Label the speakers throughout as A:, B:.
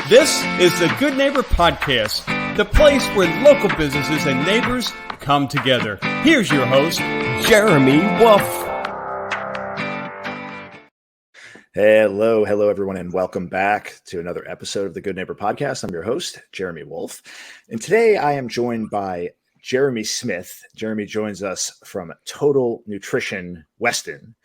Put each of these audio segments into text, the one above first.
A: This is the Good Neighbor Podcast, the place where local businesses and neighbors come together. Here's your host, Jeremy Wolf.
B: Hello, everyone, and welcome back to another episode of the Good Neighbor Podcast. I'm your host, Jeremy Wolf, and today I am joined by Jeremy Smith. Jeremy joins us from Total Nutrition Weston.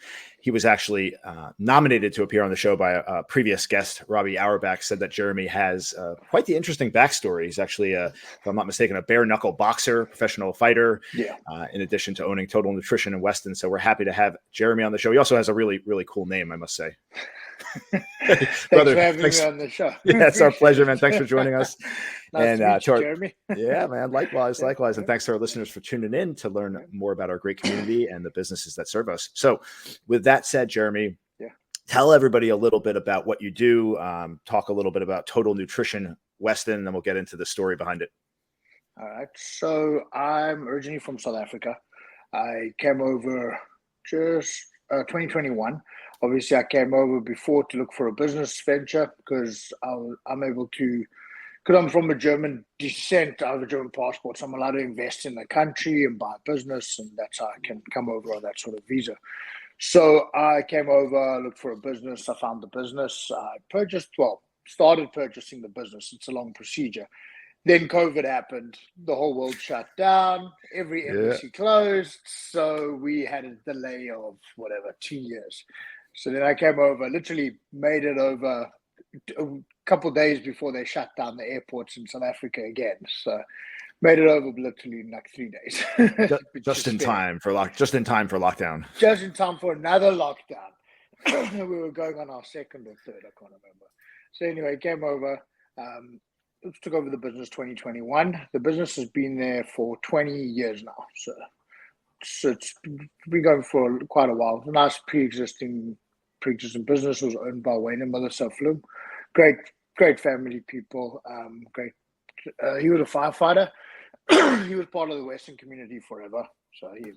B: He was actually nominated to appear on the show by a previous guest. Robbie Auerbach said that Jeremy has quite the interesting backstory. He's actually, if I'm not mistaken, a bare-knuckle boxer, professional fighter, in addition to owning Total Nutrition in Weston. So we're happy to have Jeremy on the show. He also has a really, really cool name, I must say.
C: Thanks for having me on the show.
B: Yeah, it's our pleasure, man. Thanks for joining us.
C: Nice to meet you, Jeremy.
B: Yeah, man. Likewise. And thanks to our listeners for tuning in to learn more about our great community and the businesses that serve us. So with that said, Jeremy, tell everybody a little bit about what you do. Talk a little bit about Total Nutrition Weston, and then we'll get into the story behind it.
C: All right. So I'm originally from South Africa. I came over just 2021. Obviously, I came over before to look for a business venture because I'm able to, because I'm from a German descent, I have a German passport, so I'm allowed to invest in the country and buy a business, and that's how I can come over on that sort of visa. So I came over, looked for a business, I found the business, I started purchasing the business. It's a long procedure. Then COVID happened, the whole world shut down, every embassy closed, so we had a delay of 2 years. So then I came over, literally made it over a couple of days before they shut down the airports in South Africa again. So made it over literally in like 3 days.
B: just in time for lockdown. Just in time for
C: another lockdown. We were going on our second or third, I can't remember. So anyway, came over, took over the business 2021. The business has been there for 20 years now. So it's been going for quite a while. A nice pre-existing business. Was owned by Wayne and Melissa Flum. Great family people. He was a firefighter. He was part of the Weston community forever. So he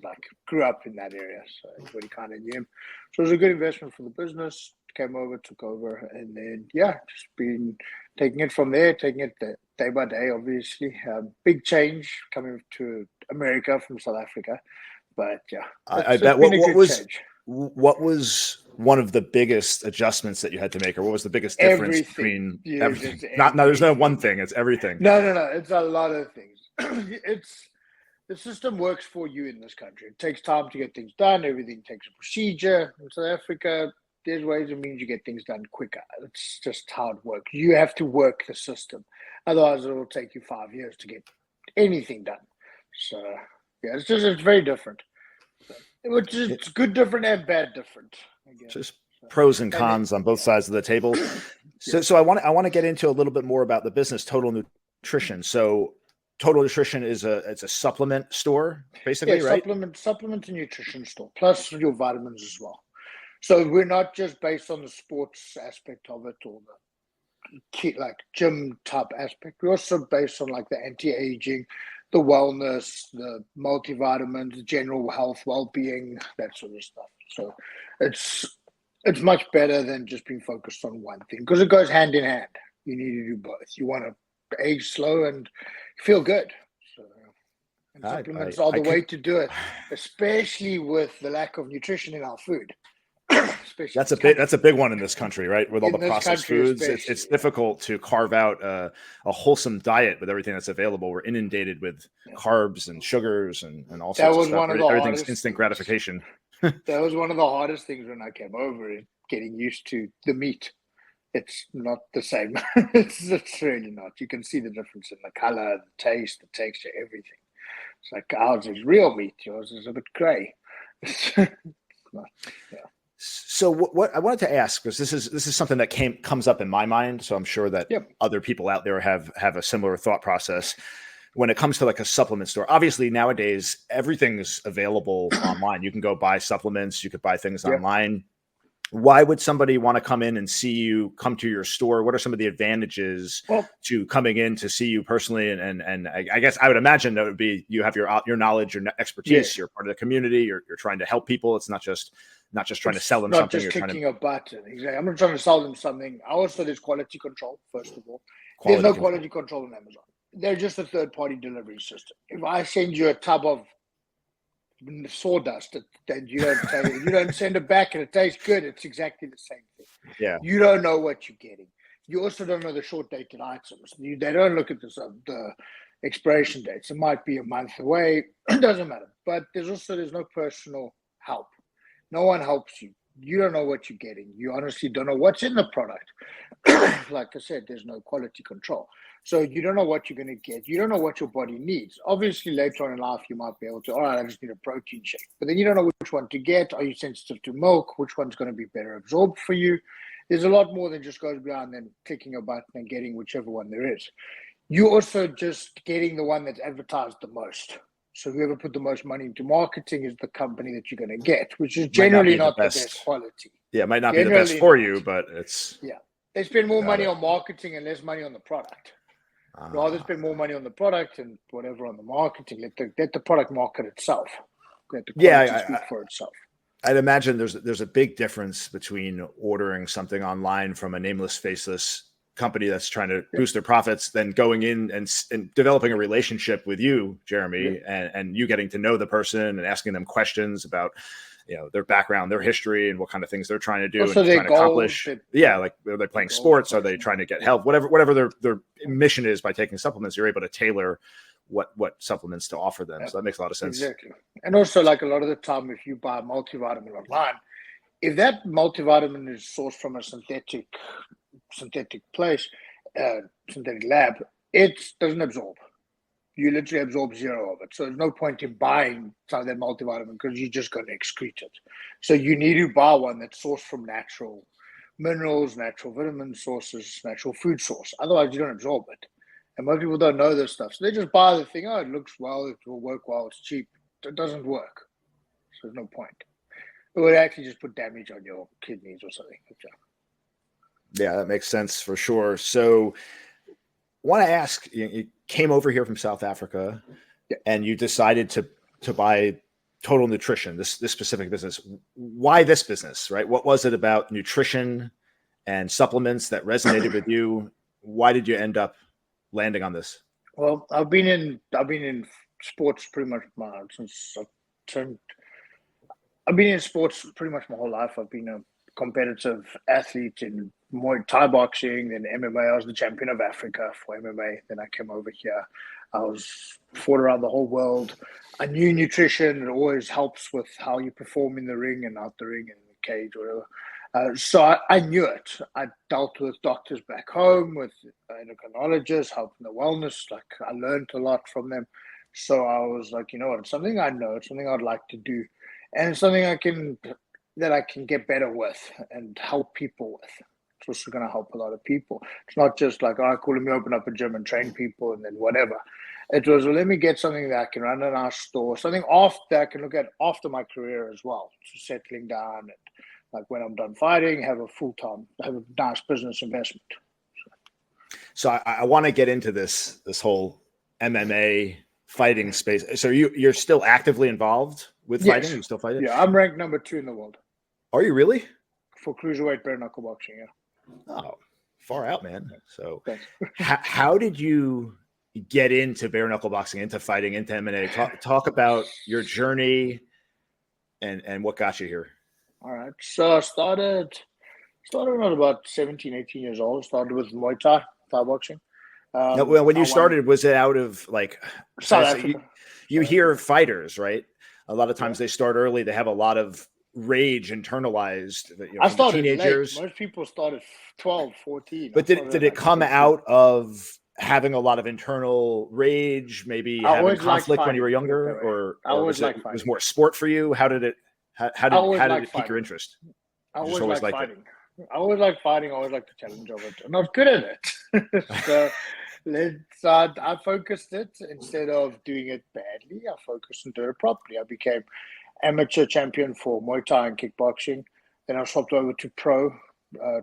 C: grew up in that area. So everybody kind of knew him. So it was a good investment for the business. Came over, took over, and then just been taking it from there, taking it day by day. Obviously, big change coming to America from South Africa. But
B: I bet what was one of the biggest adjustments that you had to make, or what was the biggest difference between everything? There's no one thing; it's everything.
C: No, it's a lot of things. The system works for you in this country. It takes time to get things done. Everything takes a procedure. In South Africa, there's ways and means you get things done quicker. It's just how it works. You have to work the system, otherwise it will take you 5 years to get anything done. So. It's very different. It's good different and bad different.
B: Just pros and cons on both sides of the table. So I want to get into a little bit more about the business, Total Nutrition. So Total Nutrition it's a supplement store, basically, right?
C: Supplement and nutrition store, plus your vitamins as well. So we're not just based on the sports aspect of it or the gym type aspect. We're also based on the anti-aging, the wellness, the multivitamins, general health, well-being, that sort of stuff. So it's much better than just being focused on one thing because it goes hand in hand. You need to do both. You want to age slow and feel good. So supplements are the way to do it, especially with the lack of nutrition in our food.
B: That's a big one in this country, right? With all the processed foods, it's difficult to carve out a wholesome diet with everything that's available. We're inundated with carbs and sugars and all sorts of stuff. Everything's instant gratification.
C: That was one of the hardest things when I came over, getting used to the meat. It's not the same. It's really not. You can see the difference in the color, the taste, the texture, everything. It's like ours is real meat. Yours is a bit gray.
B: So what I wanted to ask, because this is something that comes up in my mind, so I'm sure that other people out there have a similar thought process when it comes to a supplement store. Obviously, nowadays everything is available online. You can go buy supplements, you could buy things online. Why would somebody want to come in and see you, come to your store? What are some of the advantages to coming in to see you personally? And I guess I would imagine that would be, you have your knowledge, your expertise, you're part of the community, you're trying to help people. It's not just trying to sell them something.
C: Not just clicking a button. Exactly. I'm not trying to sell them something. Also, there's quality control, first of all. There's no quality control on Amazon. They're just a third-party delivery system. If I send you a tub of sawdust that you don't send it back and it tastes good, it's exactly the same thing.
B: Yeah.
C: You don't know what you're getting. You also don't know the short-dated items. They don't look at the expiration dates. It might be a month away. It doesn't matter. But there's no personal help. No one helps you. You don't know what you're getting. You honestly don't know what's in the product. Like I said, there's no quality control. So you don't know what you're going to get. You don't know what your body needs. Obviously, later on in life, you might be able to, all right, I just need a protein shake. But then you don't know which one to get. Are you sensitive to milk? Which one's going to be better absorbed for you? There's a lot more than just goes beyond than clicking a button and getting whichever one there is. You also just getting the one that's advertised the most. So whoever put the most money into marketing is the company that you're going to get, which is generally not the best quality.
B: Yeah, it might not be the best for you, but it's...
C: Yeah. They spend more money on marketing and less money on the product. Rather spend more money on the product and whatever on the marketing. Let the product market itself. Let the quality speak for itself.
B: I'd imagine there's a big difference between ordering something online from a nameless, faceless company that's trying to boost their profits than going in and developing a relationship with you, Jeremy, and you getting to know the person and asking them questions about, their background, their history, and what kind of things they're trying to do and trying to accomplish. Like, are they playing sports? Are they trying to get health? Whatever their mission is by taking supplements, you're able to tailor what supplements to offer them. So that makes a lot of sense.
C: Exactly. And also, like, a lot of the time, if you buy a multivitamin online, if that multivitamin is sourced from a synthetic place, synthetic lab, it doesn't absorb. You literally absorb zero of it. So there's no point in buying some of that multivitamin because you're just going to excrete it. So you need to buy one that's sourced from natural minerals, natural vitamin sources, natural food source. Otherwise, you don't absorb it. And most people don't know this stuff. So they just buy the thing, it looks well, it will work well, it's cheap. It doesn't work. So there's no point. It would actually just put damage on your kidneys or something.
B: Yeah, that makes sense for sure. So want to ask, you came over here from South Africa and you decided to buy Total Nutrition, this specific business. Why this business, right? What was it about nutrition and supplements that resonated with you? Why did you end up landing on this?
C: Well, I've been in sports pretty much since I've turned. I've been in sports pretty much my whole life. I've been a competitive athlete in Muay Thai boxing, then MMA. I was the champion of Africa for MMA. Then I came over here. I was fought around the whole world. I knew nutrition. It always helps with how you perform in the ring and out the ring and in the cage or whatever. So I knew it. I dealt with doctors back home, with endocrinologists, helping the wellness. Like, I learned a lot from them. So I was like, you know what? It's something I know. It's something I'd like to do. And it's something I can get better with and help people with. It's also going to help a lot of people. It's not just like, cool, let me open up a gym and train people and then whatever. It was, let me get something that I can run in our store, something that I can look at after my career as well, so settling down and like when I'm done fighting, have a nice business investment.
B: So I want to get into this whole MMA fighting space. So you're still actively involved with fighting? You still fighting?
C: Yeah, I'm ranked number 2 in the world.
B: Are you really?
C: For cruiserweight bare-knuckle boxing, yeah.
B: Oh, far out, man. So how did you get into bare-knuckle boxing, into fighting, into MMA? Talk about your journey and what got you here.
C: All right. So I started when about 17, 18 years old. Started with Muay Thai boxing.
B: When you started, was it out of like
C: South Africa?
B: You hear fighters, right? A lot of times they start early. They have a lot of rage internalized.
C: I started
B: teenagers.
C: Late. Most people started 12, 14.
B: But did it come out of having a lot of internal rage, maybe having conflict when you were younger, or was it more sport for you? How did it pique your interest?
C: I always like fighting. I always like fighting. I always like the challenge of it. I'm not good at it. So I focused it instead of doing it badly. I focused and do it properly. I became amateur champion for Muay Thai and kickboxing. Then I swapped over to pro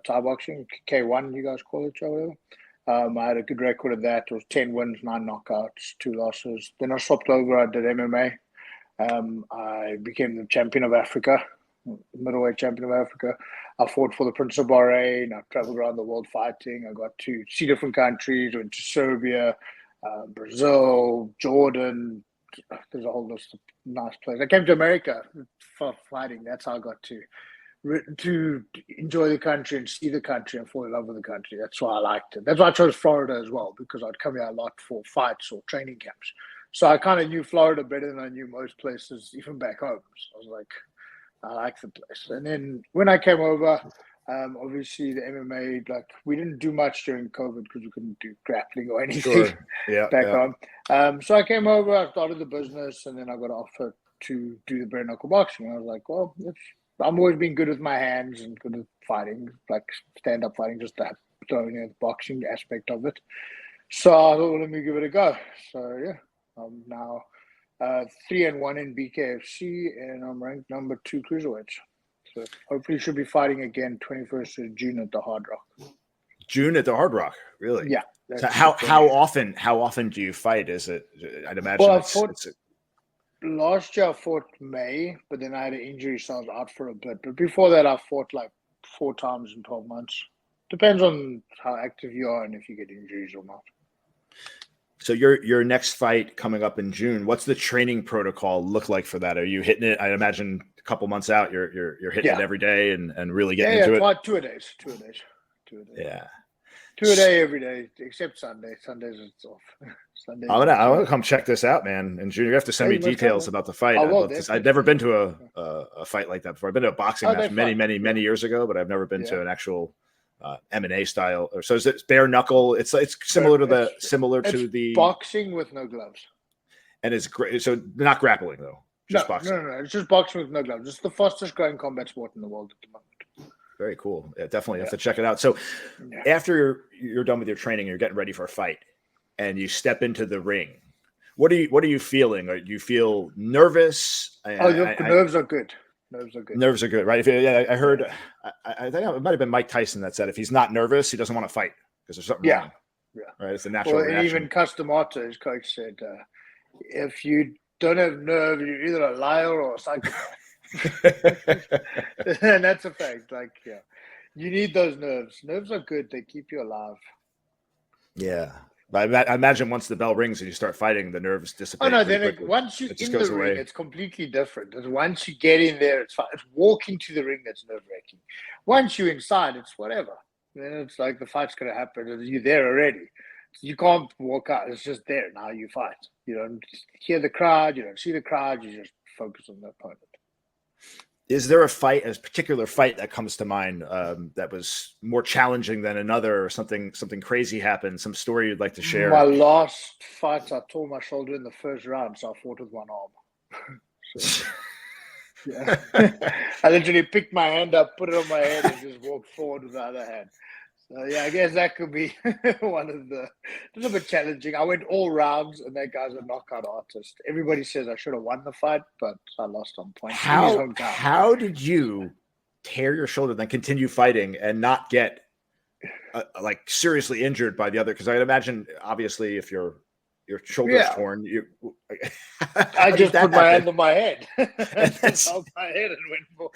C: Thai boxing, K1, you guys call it, or whatever. I had a good record of that. It was 10 wins, 9 knockouts, 2 losses. Then I swapped over. I did MMA. I became the champion of Africa, middleweight champion of Africa. I fought for the Prince of Bahrain. I traveled around the world fighting. I got to see different countries. Went to Serbia, Brazil, Jordan. There's a whole list of nice places. I came to America for fighting. That's how I got to enjoy the country and see the country and fall in love with the country. That's why I liked it. That's why I chose Florida as well, because I'd come here a lot for fights or training camps. So I kind of knew Florida better than I knew most places, even back home. So I was like, I like the place. And then when I came over, obviously the MMA, like we didn't do much during COVID because we couldn't do grappling or anything back home. So I came over, I started the business, and then I got offered to do the bare-knuckle boxing. I was like, well, I'm always been good with my hands and good at fighting, like stand-up fighting, just that the boxing aspect of it. So I thought, well, let me give it a go. So yeah, I'm now 3-1 in BKFC, and I'm ranked number 2 cruiserweights. So hopefully should be fighting again 21st of June at the Hard Rock.
B: June at the Hard Rock, really?
C: Yeah.
B: So how often do you fight? Is it? I'd imagine.
C: Well, last year I fought May, but then I had an injury, so I was out for a bit. But before that, I fought like 4 times in 12 months. Depends on how active you are and if you get injuries or not.
B: So your next fight coming up in June, what's the training protocol look like for that? Are you hitting it? I imagine a couple months out, you're hitting it every day and really getting into it.
C: Yeah, 2 a days.
B: Yeah.
C: 2 a day every day, except Sunday. Sundays it's off. Sundays.
B: I'm gonna come check this out, man. And June, you have to send me details about the fight. I've never been to a fight like that before. I've been to a boxing match many years ago, but I've never been to an actual MMA style. So is it bare-knuckle? It's similar to the
C: boxing with no gloves.
B: And it's great. So not grappling though. Just boxing.
C: No. It's just boxing with no gloves. It's the fastest growing combat sport in the world at the moment.
B: Very cool. Yeah, definitely have to check it out. So after you're done with your training, you're getting ready for a fight, and you step into the ring. What are you feeling? Do you feel nervous?
C: Nerves are good.
B: Nerves are good, right? I heard. I think it might have been Mike Tyson that said if he's not nervous, he doesn't want to fight because there's something wrong. Yeah. Right. It's a natural reaction.
C: Even Customato, his coach, said, if you don't have nerves, you're either a liar or a psychopath. And that's a fact. You need those nerves. Nerves are good. They keep you alive.
B: Yeah. I imagine once the bell rings and you start fighting, the nerves dissipate.
C: Oh, no, then once you're in the ring, it's completely different. Once you get in there, it's fine. It's walking to the ring that's nerve-wracking. Once you're inside, it's whatever. Then it's like the fight's going to happen and you're there already. You can't walk out. It's just there. Now you fight. You don't hear the crowd. You don't see the crowd. You just focus on the opponent.
B: Is there a particular fight that comes to mind that was more challenging than another, or something crazy happened, some story you'd like to share?
C: My last fight, I tore my shoulder in the first round, so I fought with one arm. I literally picked my hand up, put it on my head, and just walked forward with the other hand. So I guess that could be one of the. It was a bit challenging. I went all rounds, and that guy's a knockout artist. Everybody says I should have won the fight, but I lost on points.
B: How did you tear your shoulder, then continue fighting, and not get seriously injured by the other? Because I'd imagine, obviously, if your shoulder's torn,
C: I just put my hand on my head. And held my head and went for.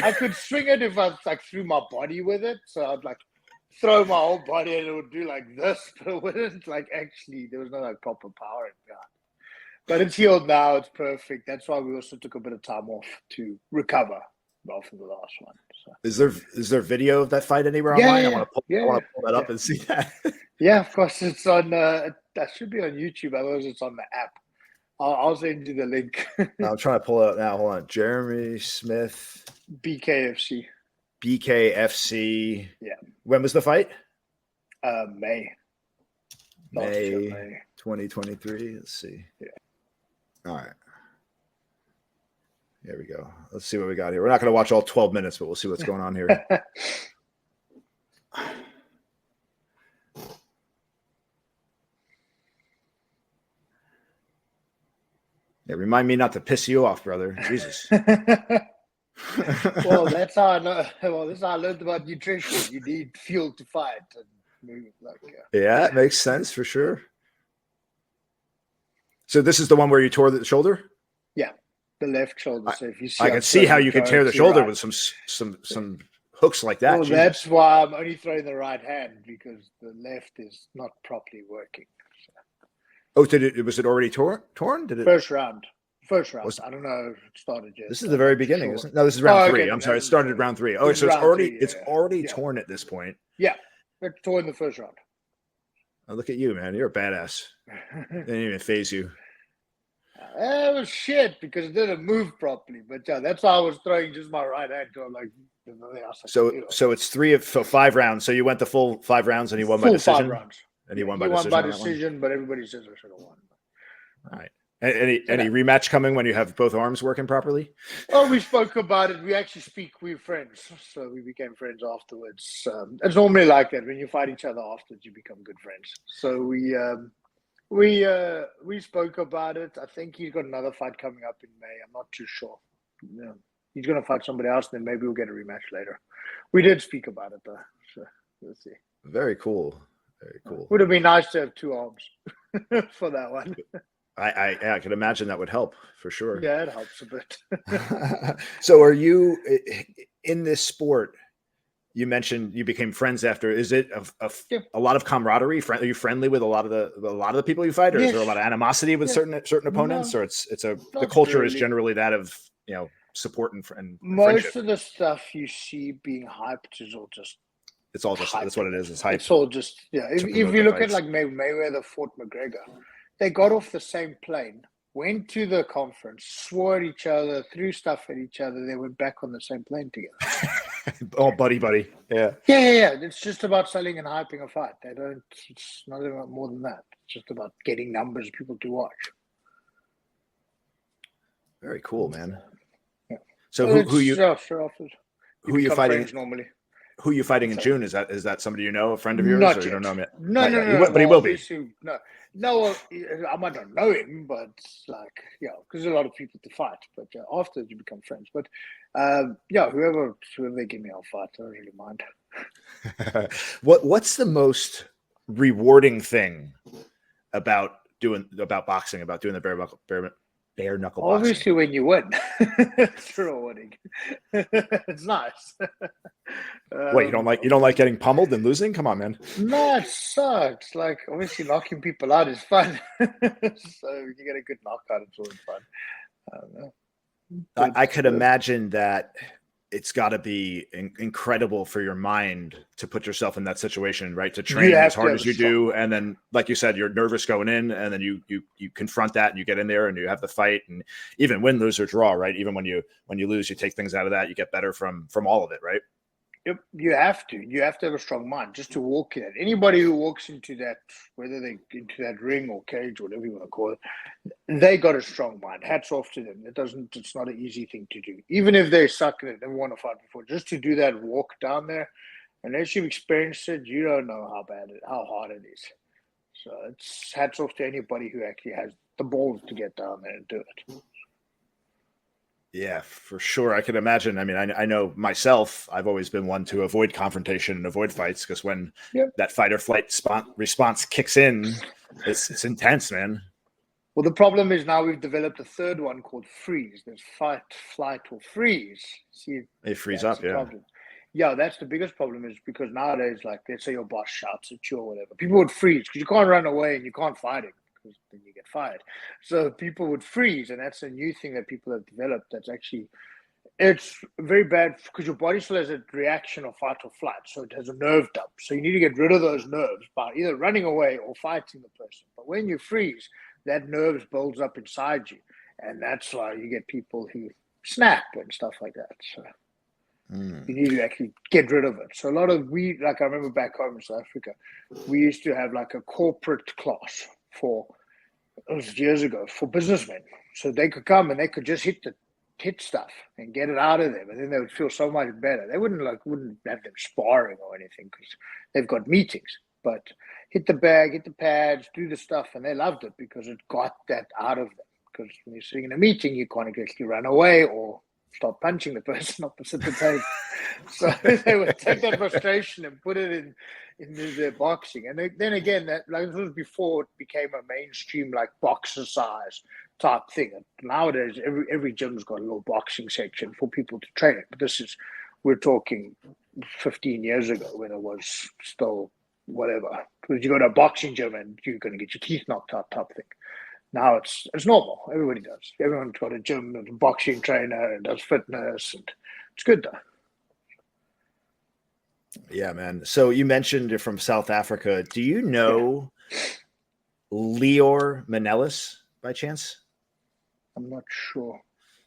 C: I could swing it if I threw my body with it, so I'd throw my whole body and it would do like this, but it wouldn't actually, there was no proper power in behind. But it's healed now, it's perfect. That's why we also took a bit of time off to recover after the last one. So.
B: Is there video of that fight anywhere online? I want to pull that up and see that.
C: Yeah, of course. It's on that should be on YouTube, otherwise it's on the app. I'll send you the link.
B: I'm trying to pull it up now. Hold on. Jeremy Smith.
C: BKFC.
B: BKFC.
C: Yeah.
B: When was the fight?
C: May
B: 2023. Let's see.
C: Yeah.
B: All right. Here we go. Let's see what we got here. We're not going to watch all 12 minutes, but we'll see what's going on here. Yeah, remind me not to piss you off, brother. Jesus.
C: Well, that's how I know. Well, that's how I learned about nutrition. You need fuel to fight and move.
B: Yeah, it makes sense for sure. So this is the one where you tore the shoulder?
C: Yeah, the left shoulder. So if you see,
B: I can see how you can tear the shoulder with some hooks like that.
C: Well,
B: Jesus.
C: that's why I'm only throwing the right hand, because the left is not properly working. So.
B: Oh, was it already torn? Did it?
C: First round. I don't know if it started yet.
B: This is the very beginning, isn't it? No, this is round three.
C: Okay,
B: I'm sorry, it started at round three. Oh, so it's already torn at this point.
C: Yeah, it's torn in the first round.
B: Oh, look at you, man. You're a badass. They didn't even phase you.
C: It was shit because it didn't move properly. But yeah, that's why I was throwing just my right hand to like.
B: So it's 5 rounds. So you went the full 5 rounds and you won by decision.
C: 5 rounds.
B: And you won
C: by decision, but everybody says I should have won.
B: All right. Any rematch coming when you have both arms working properly?
C: Oh, we spoke about it. We actually speak. We're friends, so we became friends afterwards. It's normally like that. When you fight each other afterwards, you become good friends. So we spoke about it. I think he's got another fight coming up in May. I'm not too sure. Yeah. He's going to fight somebody else, and then maybe we'll get a rematch later. We did speak about it, though. So we'll see.
B: Very cool. Very cool.
C: Would have been nice to have 2 arms for that one.
B: I can imagine that would help for sure.
C: Yeah, it helps a bit.
B: So are you in this sport? You mentioned you became friends after. Is it a lot of camaraderie? Are you friendly with a lot of the people you fight, or is there a lot of animosity with certain opponents, or the culture is generally that of support and
C: most
B: friendship?
C: of the stuff you see being hyped is all just.
B: It's all just that's what it is. It's hype.
C: It's all just If you look at like Mayweather fought McGregor, they got off the same plane, went to the conference, swore at each other, threw stuff at each other. They went back on the same plane together.
B: Oh, buddy. Yeah.
C: Yeah. It's just about selling and hyping a fight. It's not about more than that. It's just about getting numbers of people to watch.
B: Very cool, man.
C: Yeah.
B: So who you fighting
C: normally?
B: Who are you fighting in June? Is that somebody you know, a friend of yours?
C: Not
B: or
C: yet.
B: You don't know him yet?
C: No.
B: But he will be.
C: No, I might not know him, but because there's a lot of people to fight. But after you become friends. But whoever they give me, I'll fight. I don't really mind.
B: What's the most rewarding thing about boxing? About doing the bare knuckle boxing?
C: Obviously, when you win, it's rewarding. It's nice.
B: What, you don't like getting pummeled and losing? Come on, man.
C: No, it sucks. Like, obviously, knocking people out is fun. So you get a good knockout, it's always fun. I don't know.
B: I could imagine that it's got to be incredible for your mind to put yourself in that situation, right? To train as hard as you do, and then, like you said, you're nervous going in, and then you confront that, and you get in there, and you have the fight, and even win, lose, or draw, right? Even when you lose, you take things out of that, you get better from all of it, right?
C: Yep, you have to have a strong mind just to walk in it. Anybody who walks into that, whether they into that ring or cage, whatever you want to call it, they got a strong mind. Hats off to them. It's not an easy thing to do. Even if they suck at it, never want to fight before, just to do that walk down there, unless you've experienced it, you don't know how hard it is. So it's hats off to anybody who actually has the balls to get down there and do it.
B: Yeah, for sure. I can imagine. I mean, I know myself, I've always been one to avoid confrontation and avoid fights, because when that fight or flight response kicks in, it's intense, man.
C: Well, the problem is now we've developed a third one called freeze. There's fight, flight, or freeze. See,
B: they freeze up, yeah.
C: Problem. Yeah, that's the biggest problem, is because nowadays, like, let's say your boss shouts at you or whatever, people would freeze because you can't run away and you can't fight him, because then you get fired. So people would freeze, and that's a new thing that people have developed. That's actually, it's very bad because your body still has a reaction of fight or flight. So it has a nerve dump. So you need to get rid of those nerves by either running away or fighting the person. But when you freeze, that nerves builds up inside you. And that's why you get people who snap and stuff like that. So you need to actually get rid of it. So a lot of I remember back home in South Africa, we used to have like a corporate class it was years ago, for businessmen. So they could come and they could just hit stuff and get it out of them, and then they would feel so much better. They wouldn't have them sparring or anything because they've got meetings, but hit the bag, hit the pads, do the stuff, and they loved it because it got that out of them. Because when you're sitting in a meeting, you can't actually run away or start punching the person opposite the table. So they would take that frustration and put it in their boxing. And then again, that this was before it became a mainstream like boxercise type thing. And nowadays, every gym's got a little boxing section for people to train it. But we're talking 15 years ago when it was still whatever. Because you go to a boxing gym and you're going to get your teeth knocked out type thing. Now it's normal. Everybody does. Everyone's got a gym and a boxing trainer and does fitness, and it's good though.
B: Yeah, man. So you mentioned you're from South Africa. Do you know Leor Manelis by chance?
C: I'm not sure.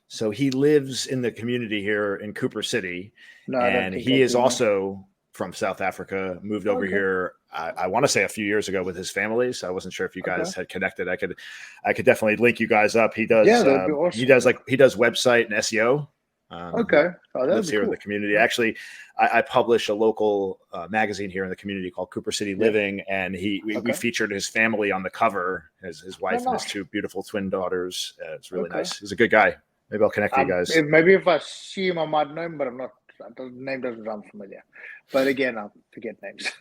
B: So he lives in the community here in Cooper City, and he is
C: know.
B: also from South Africa, moved over here, I want to say a few years ago with his family. So I wasn't sure if you guys had connected. I could definitely link you guys up. He does,
C: that'd be awesome.
B: he does website and SEO. Lives here in the community. Actually, I publish a local magazine here in the community called Cooper City Living, and we featured his family on the cover, his wife and his two beautiful twin daughters. It's really nice. He's a good guy. Maybe I'll connect you guys.
C: Maybe if I see him, I might know him, but I'm not. The name doesn't sound familiar. But again, I'll forget names.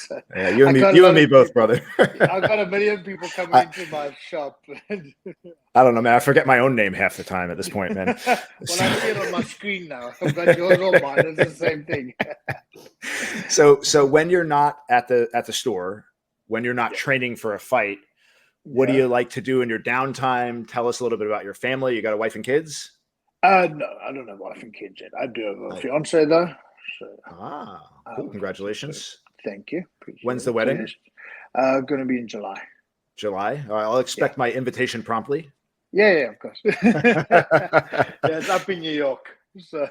B: So, you and me both, brother.
C: I've got a million people coming into my shop.
B: I don't know, man. I forget my own name half the time at this point, man.
C: Well, I see it on my screen now. I've got yours or mine. It's the same thing.
B: So when you're not at the store, when you're not training for a fight, what do you like to do in your downtime? Tell us a little bit about your family. You got a wife and kids?
C: No, I don't have a wife and kids yet. I do have a fiance though. So,
B: cool. Congratulations.
C: Thank you.
B: When's the wedding?
C: Going to be in July.
B: July. All right, I'll expect my invitation promptly.
C: Yeah, of course. It's up in New York. So.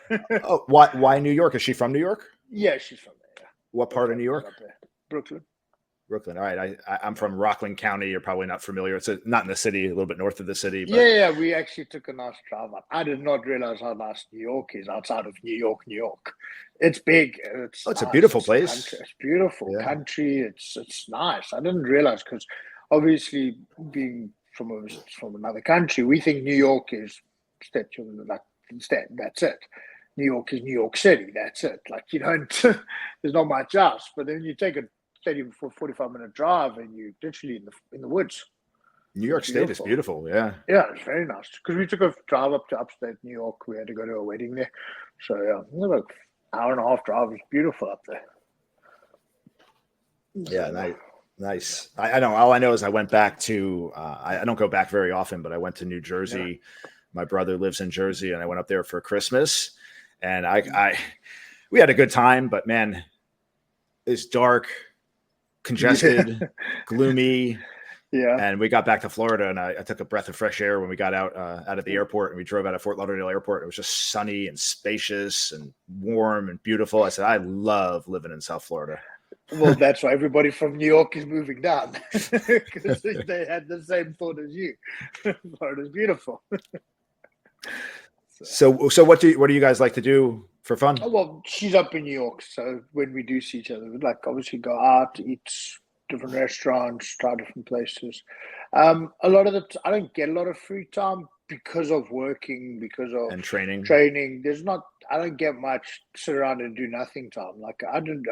B: Why New York? Is she from New York?
C: Yeah, she's from there.
B: What part of New York?
C: Brooklyn.
B: All right. I'm from Rockland County. You're probably not familiar. It's not in the city, a little bit north of the city. But...
C: Yeah. We actually took a nice drive up. I did not realize how nice New York is outside of New York. It's big. It's
B: a beautiful place.
C: It's beautiful country. It's nice. I didn't realize because obviously being from another country, we think New York is that's it. New York is New York City. That's it. Like you don't. There's not much else. But then you take a 45-minute drive and you're literally in the woods.
B: New York State is beautiful. Yeah,
C: it's very nice because we took a drive up to upstate New York. We had to go to a wedding there, so about an hour and a half drive. It's beautiful up there.
B: Yeah, nice. I know. All I know is I went back to. I don't go back very often, but I went to New Jersey. Yeah. My brother lives in Jersey, and I went up there for Christmas, and we had a good time. But man, it's dark, congested, gloomy.
C: Yeah.
B: And we got back to Florida, and I took a breath of fresh air when we got out of the airport, and we drove out of Fort Lauderdale Airport. It was just sunny and spacious and warm and beautiful. I said, I love living in South Florida.
C: Well, that's why everybody from New York is moving down because they had the same thought as you. Florida's beautiful.
B: So what do you guys like to do for fun?
C: Oh, well, she's up in New York, so when we do see each other, we obviously go out, eat different restaurants, try different places. A lot of I don't get a lot of free time because of working, and training. I don't get much sit around and do nothing time.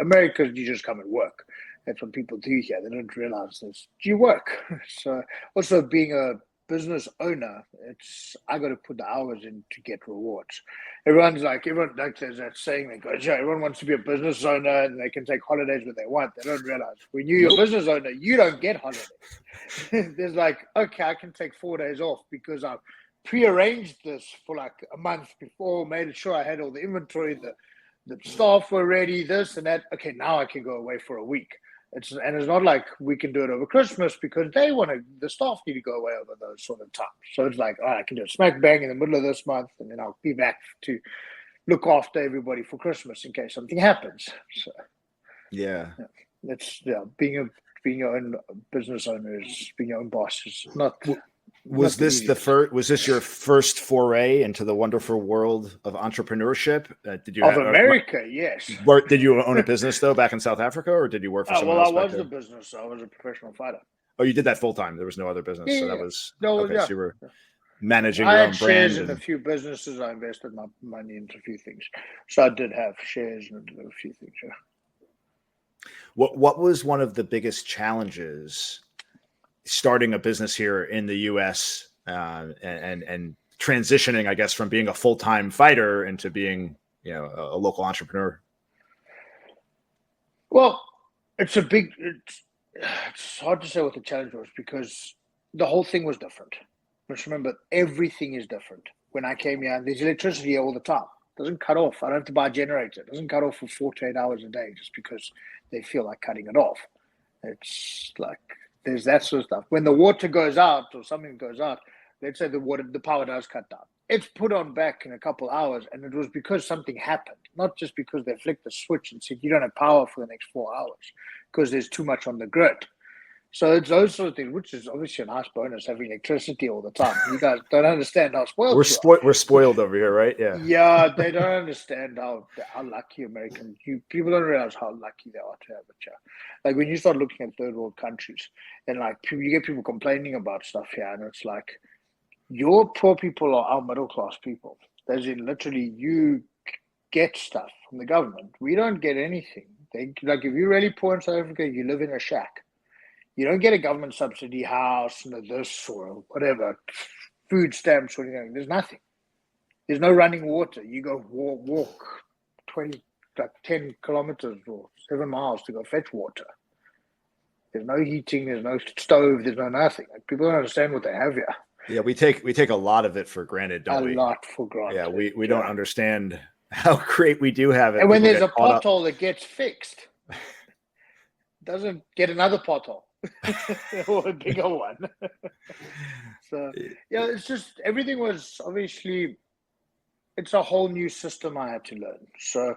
C: America, you just come and work. That's what people do here. They don't realize this. You work. So also being a business owner, I got to put the hours in to get rewards. Everyone there's that saying that goes, everyone wants to be a business owner and they can take holidays when they want. They don't realize when you're a business owner, you don't get holidays. There's okay, I can take 4 days off because I've prearranged this for a month before, made sure I had all the inventory, the staff were ready, this and that. Okay, now I can go away for a week. It's not like we can do it over Christmas because the staff need to go away over those sort of times. So it's all right, I can do it smack bang in the middle of this month, and then I'll be back to look after everybody for Christmas in case something happens. So being your own business owner is being your own boss is not.
B: Was this your first foray into the wonderful world of entrepreneurship? Did you
C: America? Yes.
B: Did you own a business though back in South Africa, or did you work for someone else?
C: Well, I was a business. I was a professional fighter.
B: Oh, you did that full time. There was no other business.
C: Yeah,
B: so that was
C: no.
B: okay.
C: Yeah.
B: So managing
C: I
B: your
C: had
B: own
C: shares
B: brand.
C: in a few businesses. I invested my money into a few things. So I did have shares in a few things. Yeah.
B: What was one of the biggest challenges starting a business here in the U.S. And transitioning, I guess, from being a full-time fighter into being, a local entrepreneur?
C: Well, it's hard to say what the challenge was because the whole thing was different. Just remember, everything is different. When I came here, there's electricity here all the time. It doesn't cut off. I don't have to buy a generator. It doesn't cut off for 48 hours a day just because they feel like cutting it off. It's like there's that sort of stuff. When the water goes out or something goes out, let's say the power does cut down. It's put on back in a couple hours, and it was because something happened, not just because they flicked the switch and said you don't have power for the next 4 hours because there's too much on the grid. So it's those sort of things, which is obviously a nice bonus, having electricity all the time. You guys don't understand how spoiled
B: we're spoiled over here, right? Yeah.
C: Yeah, they don't understand how lucky people don't realize how lucky they are to have it here. Like when you start looking at third world countries, and like you get people complaining about stuff here, and it's like your poor people are our middle class people. As in, literally, you get stuff from the government. We don't get anything. If you're really poor in South Africa, you live in a shack. You don't get a government subsidy house, this or whatever, food stamps or anything. There's nothing. There's no running water. You go walk 10 kilometers or 7 miles to go fetch water. There's no heating. There's no stove. There's no nothing. Like, people don't understand what they have here.
B: Yeah, we take a lot of it for granted, don't we?
C: A lot for granted.
B: Yeah, we don't understand how great we do have it.
C: And when there's a pothole that gets fixed, doesn't get another pothole. Or a bigger one. So yeah, it's just everything was obviously it's a whole new system I had to learn. So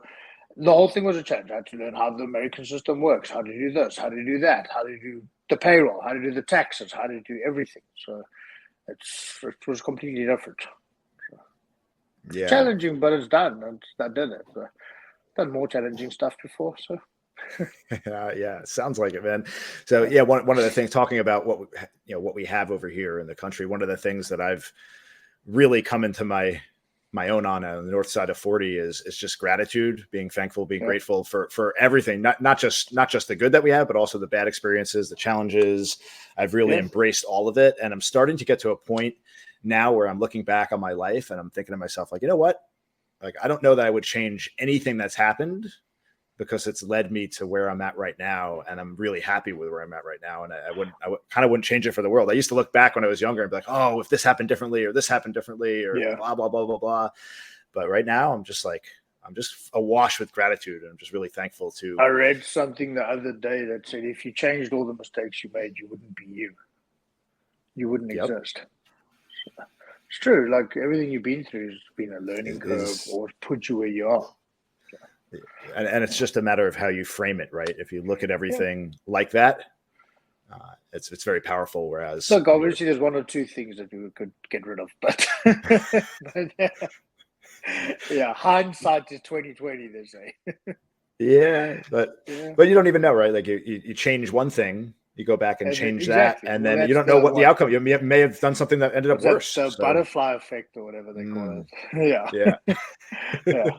C: the whole thing was a challenge. I had to learn how the American system works, how to do this, how to do that, how to do the payroll, how to do the taxes, how to do everything. So it was completely different. So,
B: yeah,
C: challenging, but it's done, and I did it. So, done more challenging stuff before, so.
B: Yeah, sounds like it, man. So yeah, one of the things talking about what we have over here in the country, one of the things that I've really come into my own on the north side of 40 is just gratitude, being thankful, being grateful for everything, not just the good that we have, but also the bad experiences, the challenges. I've really embraced all of it, and I'm starting to get to a point now where I'm looking back on my life and I'm thinking to myself, like, you know what, like I don't know that I would change anything that's happened, because it's led me to where I'm at right now. And I'm really happy with where I'm at right now. And I kind of wouldn't change it for the world. I used to look back when I was younger and be like, oh, if this happened differently or this happened differently or blah, blah, blah, blah, blah. But right now I'm just awash with gratitude. And I'm just really thankful to.
C: I read something the other day that said, if you changed all the mistakes you made, you wouldn't be you. You wouldn't exist. It's true. Like everything you've been through has been a learning curve or put you where you are.
B: And it's just a matter of how you frame it, right? If you look at everything like that, it's very powerful. Whereas,
C: look, obviously, there's one or two things that we could get rid of, but yeah, hindsight is 20/20. They say.
B: Yeah, but you don't even know, right? Like you change one thing, you go back and change that, and then you don't know what the outcome. You may have done something that ended up worse.
C: The butterfly effect or whatever they call it. Yeah.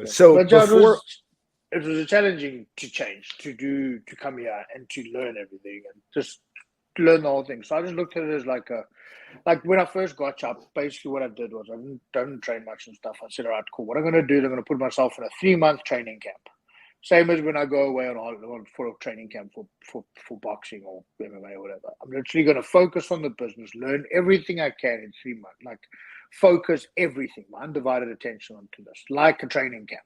B: So before
C: it was a challenging to change, to come here and to learn everything and just learn the whole thing. So I just looked at it as like when I first got up, basically what I did was I didn't train much and stuff. I said, all right, cool. What I'm going to do is I'm going to put myself in a 3-month training camp. Same as when I go away for a training camp for boxing or MMA or whatever. I'm literally going to focus on the business, learn everything I can in 3 months, like focus everything, my undivided attention onto this, like a training camp.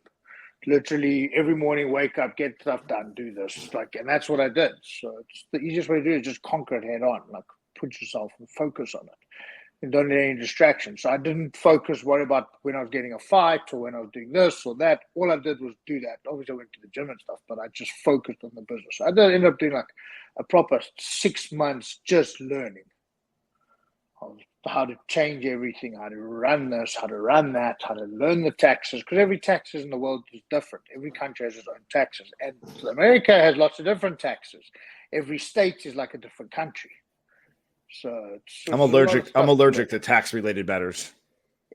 C: Literally every morning, wake up, get stuff done, do this, and that's what I did. So it's the easiest way to do it is just conquer it head on, like put yourself and focus on it. And don't let any distractions. So I didn't worry about when I was getting a fight or when I was doing this or that. All I did was do that. Obviously, I went to the gym and stuff, but I just focused on the business. I did end up doing like a proper 6 months just learning how to change everything, how to run this, how to run that, how to learn the taxes, because every taxes in the world is different. Every country has its own taxes. And America has lots of different taxes. Every state is like a different country. So
B: I'm allergic to tax related matters.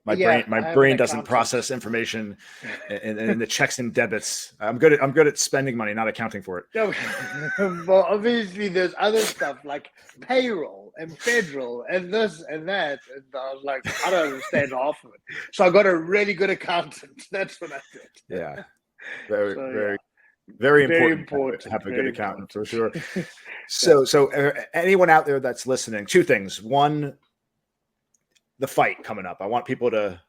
B: My brain doesn't process information and the checks and debits. I'm good at spending money, not accounting for it.
C: No, well, obviously there's other stuff like payroll and federal and this and that. And I was like, I don't understand half of it. So I got a really good accountant. That's what I did.
B: Yeah. Very important to have a good accountant for sure. So anyone out there that's listening, two things. One, the fight coming up. I want people to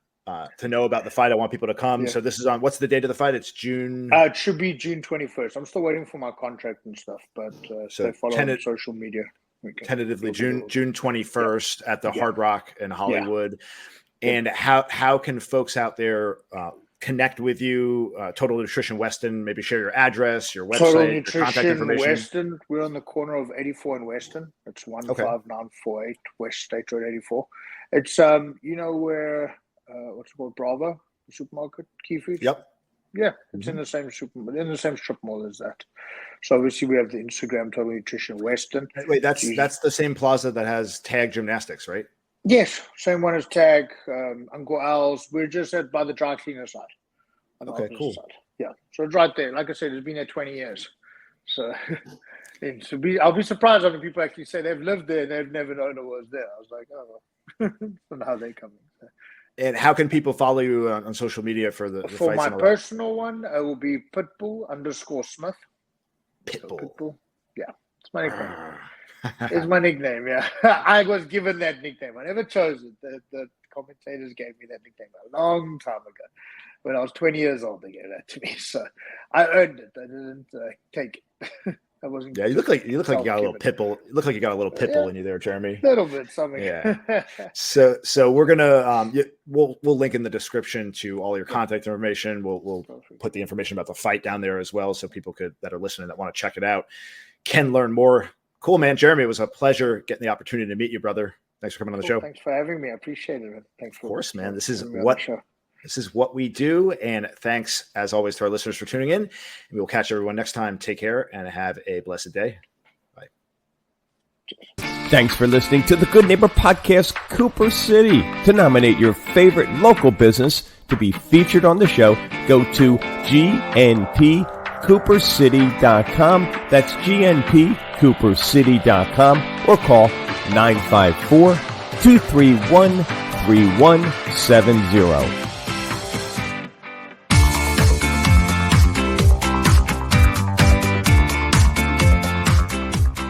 B: know about the fight. I want people to come. Yeah. So this is on, what's the date of the fight? It's June.
C: It should be June 21st. I'm still waiting for my contract and stuff, but so follow on social media.
B: Tentatively June 21st at the Hard Rock in Hollywood. Yeah. And how can folks out there connect with you? Total Nutrition Weston, maybe share your address, your website,
C: Total
B: your contact
C: Nutrition
B: information.
C: Weston. We're on the corner of 84 and Weston. It's 15948 West State Road 84. It's where what's it called, Bravo, the supermarket, Key Food.
B: Yep.
C: Yeah, it's in the same strip mall as that. So obviously we have the Instagram Total Nutrition Weston.
B: Wait, that's the same plaza that has Tag Gymnastics, right?
C: Yes, same one as Tag, Uncle Al's. We're just by the dry cleaner side.
B: Okay, cool.
C: Side. Yeah, so it's right there. Like I said, it's been there 20 years. So I'll be surprised when people actually say they've lived there and they've never known it was there. I was like, oh, well. I don't know how they come in.
B: And how can people follow you on social media for the
C: For
B: fights?
C: my personal one, it will be Pitbull _Smith.
B: Pitbull.
C: Yeah, it's my nickname. It's my nickname, yeah. I was given that nickname. I never chose it. The commentators gave me that nickname a long time ago. When I was 20 years old, they gave that to me. So I earned it. I didn't take it. I wasn't.
B: Yeah, you look like you got a little Pitbull. You look like you got a little Pitbull in you there, Jeremy.
C: A little bit, something.
B: Yeah. So we're gonna we'll link in the description to all your contact information. We'll put the information about the fight down there as well, so people that are listening that want to check it out can learn more. Cool, man. Jeremy, it was a pleasure getting the opportunity to meet you, brother. Thanks for coming on the show.
C: Thanks for having me. I appreciate it. Thanks for.
B: Of course, man. This is what we do. And thanks, as always, to our listeners for tuning in. And we will catch everyone next time. Take care and have a blessed day. Bye.
A: Thanks for listening to the Good Neighbor Podcast, Cooper City. To nominate your favorite local business to be featured on the show, go to gnpcoopercity.com. That's gnpcoopercity.com or call 954-231-3170.